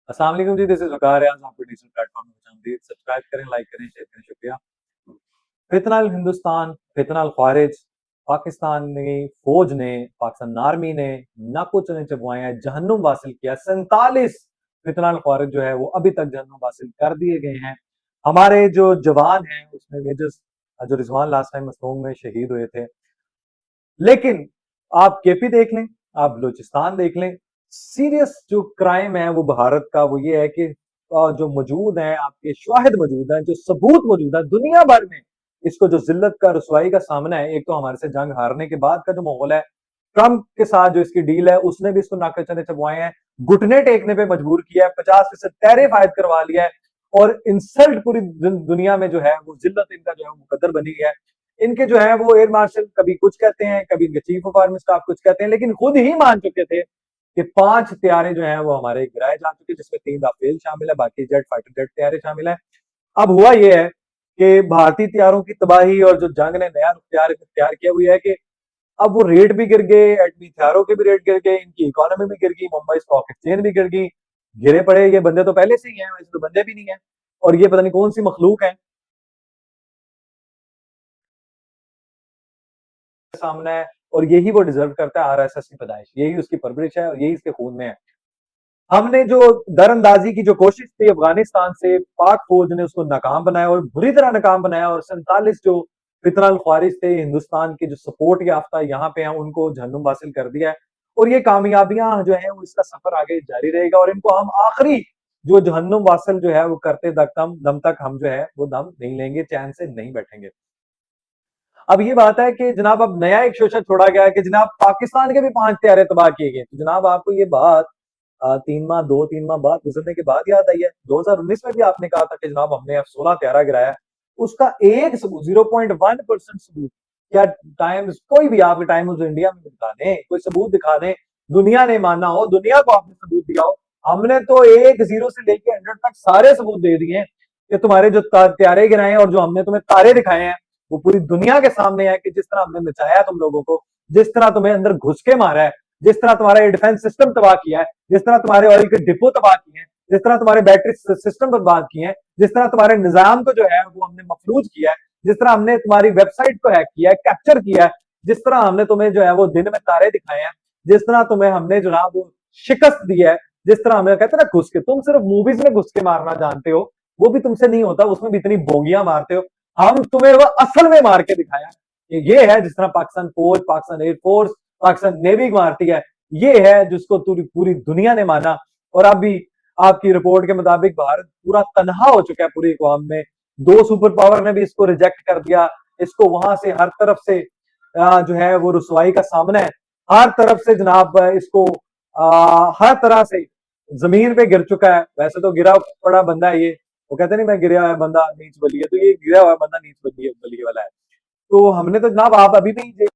अस्सलाम वालेकुम जी, this is वकार। आज आपको डिजिटल प्लेटफॉर्म में खुशामदीद। सब्सक्राइब करें, लाइक करें, शेयर करें, शुक्रिया। फितनल हिंदुस्तान, फितनल खारिज। पाकिस्तानी फौज ने, पाकिस्तान आर्मी ने नाको चने चबवाए हैं, जहन्नुम वासिल किया। 47 फितनल खारिज जो है वो अभी तक जहन्नुम वासिल कर दिए गए हैं। हमारे जो जवान हैं उसमें मेजर जो रिजवान लास्ट टाइम मसरूम में शहीद हुए थे। लेकिन आप केपी देख लें, आप बलूचिस्तान देख लें, सीरियस जो क्राइम है वो भारत का वो ये है कि जो मौजूद है, आपके शाहिद मौजूद है, जो सबूत मौजूद है दुनिया भर में, इसको जो जिल्लत का रुसवाई का सामना है। एक तो हमारे से जंग हारने के बाद का जो माहौल है, ट्रंप के साथ जो इसकी डील है उसने भी इसको नाके चने चबवाए हैं, घुटने टेकने पे मजबूर किया है, 50% टैरिफ आयद करवा लिया है। और इंसल्ट पूरी दुनिया में जो है वो जिल्लत इनका जो है मुकद्दर बनी है। इनके जो है वो एयर मार्शल कभी कुछ कहते हैं, कभी इनके चीफ ऑफ आर्मी स्टाफ कुछ कहते हैं, लेकिन खुद ही मान चुके थे कि 5 तैयारे जो हैं वो हमारे गिराए जा चुके, जिसमें 3 राफेल शामिल है, बाकी जेट फाइटर जेट तैयारे शामिल है। अब हुआ ये है कि भारतीय तैयारों की तबाही और जो जंग ने नया तैयार तैयार किया हुआ है कि अब वो रेट भी गिर गए, एटमी हथियारों के भी रेट गिर गए, इनकी इकोनॉमी भी गिर गई, मुंबई स्टॉक एक्सचेंज भी गिर गई। गिरे पड़े ये बंदे तो पहले से ही हैं, वैसे तो बंदे भी नहीं है। और ये पता नहीं कौन सी मखलूक है सामने है। और यही वो डिजर्व करता है, आरएसएस की पैदाइश, यही उसकी परवरिश है और यही इसके खून में है। हमने जो दरअंदाजी की जो कोशिश थी अफगानिस्तान से, पाक फौज ने उसको नाकाम बनाया और बुरी तरह नाकाम बनाया। और 47 जो फितरल ख्वारिज थे हिंदुस्तान के जो सपोर्ट याफ्ता यहाँ पे हैं, उनको जहन्नुम हासिल कर दिया है। और ये कामयाबियां जो है वो इसका सफर आगे जारी रहेगा और इनको हम आखिरी जो जहन्नुम वासिल जो है वो करते दम तक हम जो है वो दम नहीं लेंगे, चैन से नहीं बैठेंगे। अब ये बात है कि जनाब अब नया एक शोषा छोड़ा गया है कि जनाब पाकिस्तान के भी 5 तैयारे तबाह किए गए। तो जनाब आपको ये बात 3 माह बाद गुजरने के बाद याद आई है। 2019 में भी आपने कहा था कि जनाब हमने F-16 तैयारा गिराया। उसका एक सबूत, 0.1% सबूत, क्या टाइम कोई भी आप टाइम उस इंडिया में दिखा दें, कोई सबूत दिखा दें, दुनिया ने माना हो, दुनिया को आपने सबूत दिया हो। हमने तो एक जीरो से लेके 100 तक सारे सबूत दे दिए हैं कि तुम्हारे जो तैयारे गिराए और जो हमने तुम्हें तारे दिखाए हैं वो पूरी दुनिया के सामने है कि जिस तरह हमने नचाया तुम लोगों को, जिस तरह तुम्हें अंदर घुस के मारा है, जिस तरह तुम्हारा डिफेंस सिस्टम तबाह किया है, जिस तरह तुम्हारे ऑयल के डिपो तबाह किए हैं, जिस तरह तुम्हारे बैटरी सिस्टम बर्बाद किए हैं, जिस तरह तुम्हारे निजाम को जो है वो हमने मफलूज किया है, जिस तरह हमने तुम्हारी वेबसाइट को हैक किया है, कैप्चर किया है, जिस तरह हमने तुम्हें जो है वो दिन में तारे दिखाए हैं, जिस तरह तुम्हें हमने जो है वो शिकस्त दी है, जिस तरह हमें कहते हैं ना घुस के, तुम सिर्फ मूवीज में घुस के मारना जानते हो, वो भी तुमसे नहीं होता, उसमें भी इतनी बोंगियां मारते हो। हम तुम्हें वो असल में मार के दिखाया। ये है जिस तरह पाकिस्तान फौज, पाकिस्तान एयरफोर्स, पाकिस्तान नेवी मारती है। ये है जिसको पूरी दुनिया ने माना। और अब भी आपकी रिपोर्ट के मुताबिक भारत पूरा तनहा हो चुका है पूरी अकवाम में। 2 सुपर पावर ने भी इसको रिजेक्ट कर दिया। इसको वहां से हर तरफ से जो है वो रुसवाई का सामना है। हर तरफ से जनाब इसको हर तरह से जमीन पे गिर चुका है। वैसे तो गिरा पड़ा बंदा है ये, वो कहते नहीं मैं गिरा हुआ बंदा नीच बली है, तो ये गिरा हुआ बंदा नीच बली वाला है। तो हमने तो जनाब आप अभी भी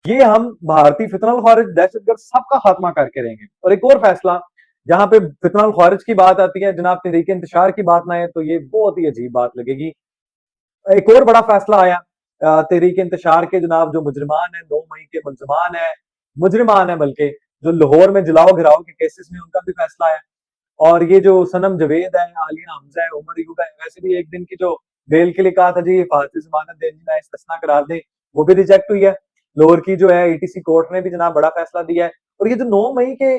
ये हम भारतीय फितनल खारिज दहशतगर्द सबका खात्मा करके रहेंगे। और एक और फैसला, जहां पे फितनल खारिज की बात आती है जनाब, तहरीक इंतशार की बात ना है तो ये बहुत ही अजीब बात लगेगी। एक और बड़ा फैसला आया तहरीक इंतशार के जनाब जो मुजरमान है, 9 मई के मुजरमान है बल्कि, जो लाहौर में जलाओ घिराओ के केसेस में उनका भी फैसला आया। और ये जो सनम जवेद है, आलिया हमजा है, उमर यूब है, वैसे भी एक दिन की जो बेल के लिए कहा था जी हिफाजती जमानत देनी ना इस्तिस्ना करार दें, वो भी रिजेक्ट हुई है। लाहौर की जो है ईटीसी कोर्ट ने भी जनाब बड़ा फैसला दिया है। और ये जो 9 मई के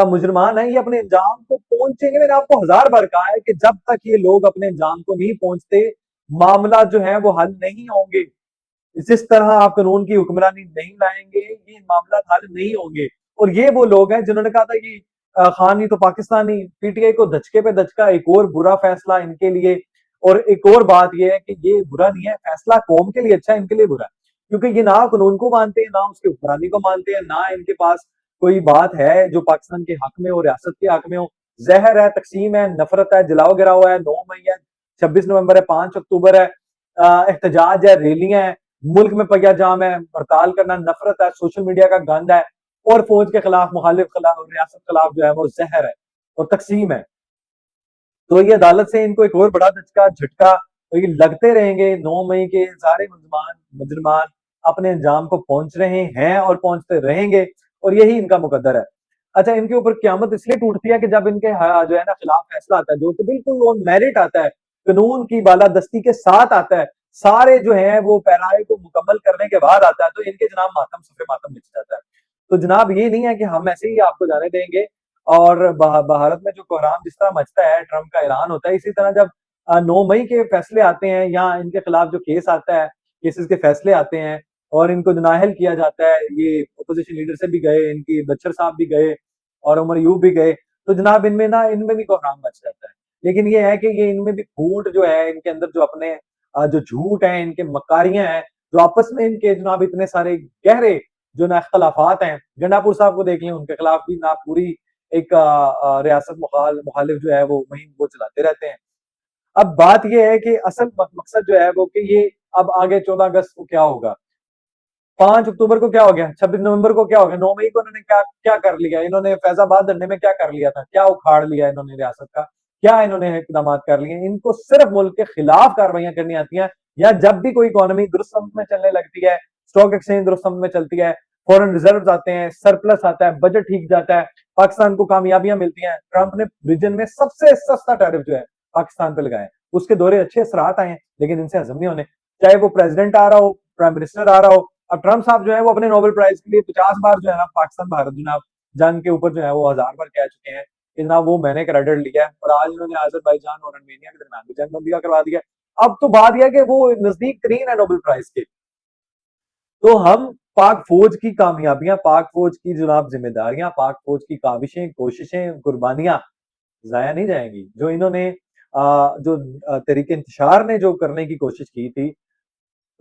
मुजरमान है, ये अपने अंजाम को पहुंचेंगे। मैंने आपको 1000 बार कहा है कि जब तक ये लोग अपने अंजाम को नहीं पहुंचते, मामला जो है वो हल नहीं होंगे। जिस तरह आप कानून की हुक्मरानी नहीं लाएंगे, ये मामला हल नहीं होंगे। और ये वो लोग हैं जिन्होंने कहा था कि खान ही तो पाकिस्तानी, पीटीआई को धचके पे धचका, एक और बुरा फैसला इनके लिए। और एक और बात यह है कि ये बुरा नहीं है फैसला, कौम के लिए अच्छा है, इनके लिए बुरा है, क्योंकि ये ना कानून को मानते हैं, ना उसकी हुक्मरानी को मानते हैं, ना इनके पास कोई बात है जो पाकिस्तान के हक में हो, रियासत के हक में हो। जहर है, तकसीम है, नफरत है, जलाओ गिराओ है। 9 मई है, 26 नवंबर है, 5 अक्टूबर है, एहतजाज है, रैलियां है, मुल्क में पहिया जाम है, हड़ताल करना, नफरत है, सोशल मीडिया का गंद है, और फौज के खिलाफ, मुखालिफ खिलाफ, रियासत खिलाफ जो है वो जहर है और तकसीम है। तो ये अदालत से इनको एक और बड़ा धचका झटका, तो ये लगते रहेंगे। 9 मई के सारे मुजरमान अपने अंजाम को पहुंच रहे हैं और पहुंचते रहेंगे। और यही इनका मुकद्दर है। अच्छा, इनके ऊपर क़यामत इसलिए टूटती है कि जब इनके जो है ना खिलाफ फैसला आता है, जो कि बिल्कुल ऑन मेरिट आता है, कानून की बालादस्ती के साथ आता है, सारे जो हैं वो पैराए को मुकम्मल करने के बाद आता है, तो इनके जनाब मातम सफ़े मातम मच जाता है। तो जनाब ये नहीं है कि हम ऐसे ही आपको जाने देंगे और भारत में जो कोहराम जिस तरह मचता है, ट्रंप का ऐलान होता है, इसी तरह जब 9 मई के फैसले आते हैं या इनके खिलाफ जो केस आता है, केसेस के फैसले आते हैं और इनको नाअहल किया जाता है, ये अपोजिशन लीडर से भी गए, इनकी बच्चर साहब भी गए और उमर यूब भी गए, तो जनाब इनमें भी कोहराम मच जाता है। लेकिन ये है कि ये इनमें भी फूट जो है, इनके अंदर जो अपने जो झूठ हैं, इनके मकारियाँ हैं, जो आपस में इनके जनाब इतने सारे गहरे जो ना इख्तलाफात हैं, गंडापुर साहब को देख लें, उनके खिलाफ भी ना पूरी एक रियासत मुखालिफ जो है वो मुहिम वो चलाते रहते हैं। अब बात ये है कि असल मकसद जो है वो कि ये अब आगे 14 अगस्त को क्या होगा? 5 अक्टूबर को क्या हो गया? 26 नवंबर को क्या हो गया? 9 मई को इन्होंने क्या क्या कर लिया? इन्होंने फैज़ाबाद धरने में क्या कर लिया था? क्या उखाड़ लिया इन्होंने रियासत का? क्या इन्होंने इक़दामात कर लिए? इनको सिर्फ़ मुल्क के खिलाफ कार्रवाइयाँ करनी आती हैं या जब भी कोई इकोनॉमी दुरुस्त समत में चलने लगती है, स्टॉक एक्सचेंज दुरुस्त समत में चलती है, फ़ॉरेन रिज़र्व्स आते हैं, सरप्लस आता है, बजट ठीक जाता है, पाकिस्तान को कामयाबियाँ मिलती हैं। ट्रंप ने रीजन में सबसे सस्ता टैरिफ जो है पाकिस्तान पे लगाया है। उसके दौरे अच्छे असरात आए हैं, लेकिन इनसे हज़म नहीं होने। चाहे वो प्रेज़िडेंट आ रहा हो, प्राइम मिनिस्टर आ रहा हो, अब ट्रंप साहब जो है वो अपने नोबेल प्राइज के लिए 50 बार जो है ना पाकिस्तान भारत जनाब जंग के ऊपर जो है वो 1000 बार कह चुके हैं कि जनाब वो मैंने क्रेडिट लिया है और आज इन्होंने अजरबैजान और अर्मेनिया के दरमियान भी जंग बंदी का करवा दिया। अब तो बात यह है कि वो नजदीक तरीन है नोबेल प्राइज के। तो हम पाक फौज की कामयाबियां, पाक फौज की जनाब जिम्मेदारियां, पाक फौज की काविशें, कोशिशें, कुर्बानियां जाया नहीं जाएंगी। जो इन्होंने जो तरीके इंतशार ने जो करने की कोशिश की थी,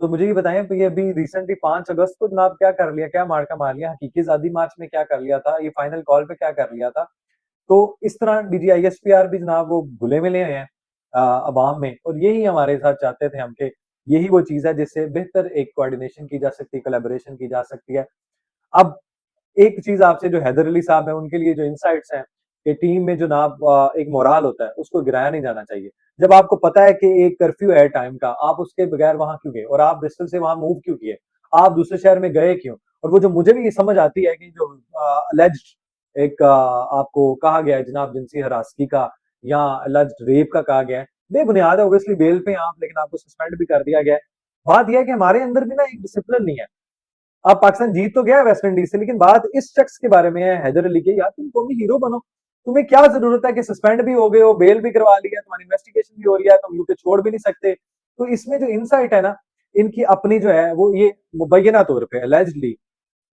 तो मुझे ये बताएं ये अभी रिसेंटली 5 अगस्त को जनाब क्या कर लिया, क्या मार्का मार लिया, हकीकी आजादी मार्च में क्या कर लिया था, ये फाइनल कॉल पे क्या कर लिया था। तो इस तरह डीजीआईएसपीआर भी जनाब वो घुले मिले हैं अवाम में और यही हमारे साथ चाहते थे हम कि यही वो चीज़ है जिससे बेहतर एक कोऑर्डिनेशन की जा सकती है, कोलैबोरेशन की जा सकती है। अब एक चीज़ आपसे जो हैदर अली साहब हैं, उनके लिए जो इनसाइट्स हैं कि टीम में जनाब एक मोराल होता है, उसको गिराया नहीं जाना चाहिए। जब आपको पता है कि एक कर्फ्यू है टाइम का, आप उसके बगैर वहाँ क्यों गए और आप ब्रिस्टल से वहाँ मूव क्यों किए? आप दूसरे शहर में गए क्यों? और वो जो मुझे भी ये समझ आती है कि जो अलेज्ड एक आपको कहा गया है जनाब जिनसी हरासगी का या अलेज्ड रेप का कहा गया है, बेबुनियाद है ऑब्वियसली बेल पे हैं आप लेकिन आपको सस्पेंड भी कर दिया गया है। बात ये है कि हमारे अंदर भी ना एक डिसिप्लिन नहीं है। अब पाकिस्तान जीत तो गया है वेस्ट इंडीज से लेकिन बात इस शख्स के बारे में है हैदर अली के यार तुम कौमी हीरो बनो। तुम्हें क्या जरूरत है कि सस्पेंड भी हो गए हो, बेल भी करवा लिया, तुम्हारी इन्वेस्टिगेशन भी हो रही है, तुम यूके छोड़ भी नहीं सकते। तो इसमें जो इनसाइट है ना, इनकी अपनी जो है वो ये मुबैना तौर पे अलेजडली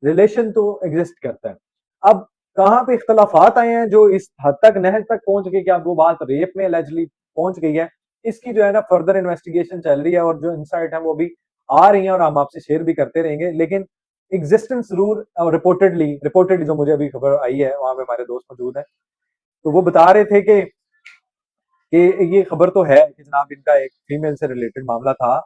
रिलेशन तो एग्जिस्ट करता है। अब कहाँ पे इख्तलाफात आए हैं जो इस हद तक नहज तक पहुंच गई कि अब वो बात रेप में एलिजिबली पहुंच गई है, इसकी जो है ना फर्दर इन्वेस्टिगेशन चल रही है और जो इनसाइट है वो भी आ रही है और हम आपसे शेयर भी करते रहेंगे। लेकिन एग्जिस्टेंस रूल रिपोर्टेडली जो मुझे अभी खबर आई है वहां पे हमारे दोस्त मौजूद हैं, तो वो बता रहे थे कि ये खबर तो है कि जनाब इनका एक फीमेल से रिलेटेड मामला था